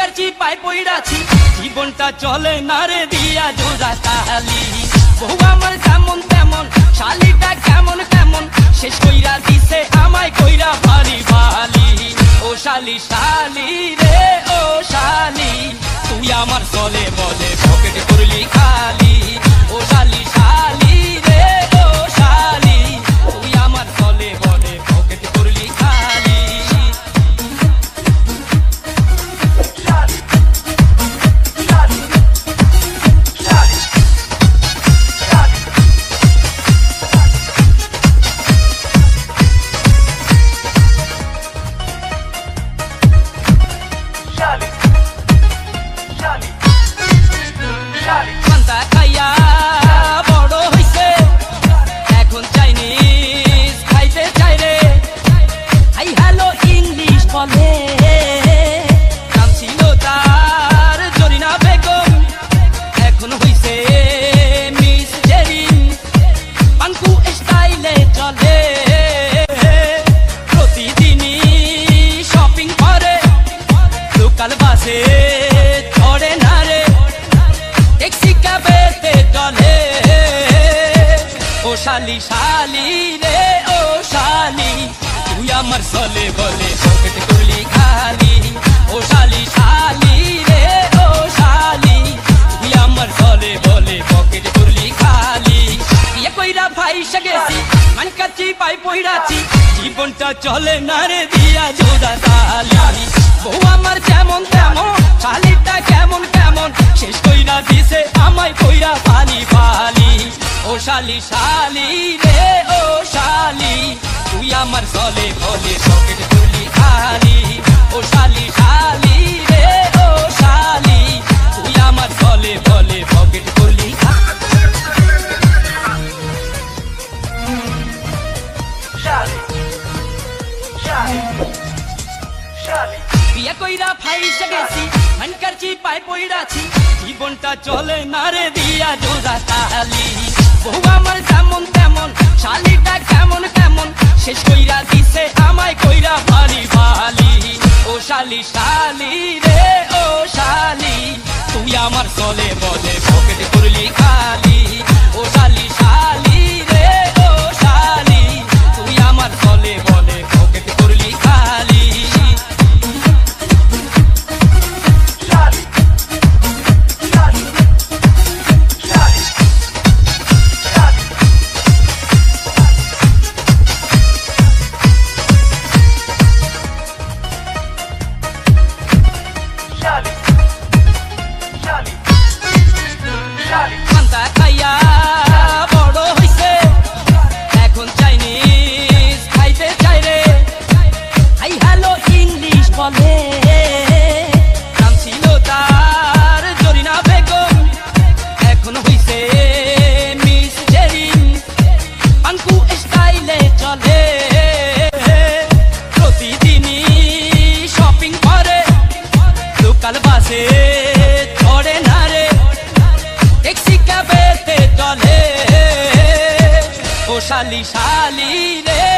কারচি পাই পইড়াছি জীবনটা চলে না রে দিয়া জোড়া তালি বউ আমার যেমন তেমন শালিটা কেমন কেমন শেষ কইরা দিছে আমায় কইরা ভারি ভালি ও শালি শালি রে ও শালি তুই আমার চলে বলে পকেট করলি খালি ও শালি শালি রে ও শালি তুই আমার চলে বলে পকেট করলি খালি পান্তা খাইয়া বড় হইছে এখন চাইনিজ খাইতে চাই রে হাই হ্যালো ইংলিশ বলে নাম ছিল তার জরিনা বেগম এখন হইছে মিস জেরিন পাঙ্কু স্টাইলে চলে প্রতিদিনই শপিং করে লোকাল বাসে চড়ে না রে ট্যাক্সি ক্যাবেতে চলে ও শালি শালি রে ও শালি তুই আমার চলে বলে পকেট করলি খালি ও শালি শালি রে ও শালি তুই আমার চলে বলে পকেট করলি খালি বিয়ে কইরা ভাইসা গেছি মান কাচ্চি পাই পইড়াছি জীবনটা চলে না রে দিয়া জোড়া তালি বউ আমার যেমন তেমন শালিটা কেমন কেমন শেষ কইরা দিছে আমায় কইরা ভালি ভালি ও শালি শালি রে ও শালি তুই আমার চলে বলে পকেট করলি খালি ও শালি শালি রে ও শালি তুই আমার চলে বলে পকেট করলি বিয়ে কইরা ফাইসা গেছি মান কারচি পাই পইড়াছি জীবনটা চলে না রে দিয়া জোড়া তালি বউ আমার যেমন তেমন শালিটা কেমন কেমন শেষ কইরা দিছে আমায় কইরা ভারি ভালি ও শালি শালি রে ও শালি তুই আমার চলে বলে পকেট করলি খালি ও শালি শালি রে ও শালি তুই আমার চলে বলে পকেট করলি খালি পান্তা খাইয়া বড় হইছে এখন চাইনিজ খাইতে চাই রে হাই হ্যালো ইংলিশ বলে নাম ছিল তার জরিনা বেগম এখন হইছে মিস জেরিন পাঙ্কু স্টাইলে চলে প্রতিদিনই শপিং করে লোকাল বাসে চড়ে না রে ট্যাক্সি ক্যাবেতে চলে ও শালি শালি রে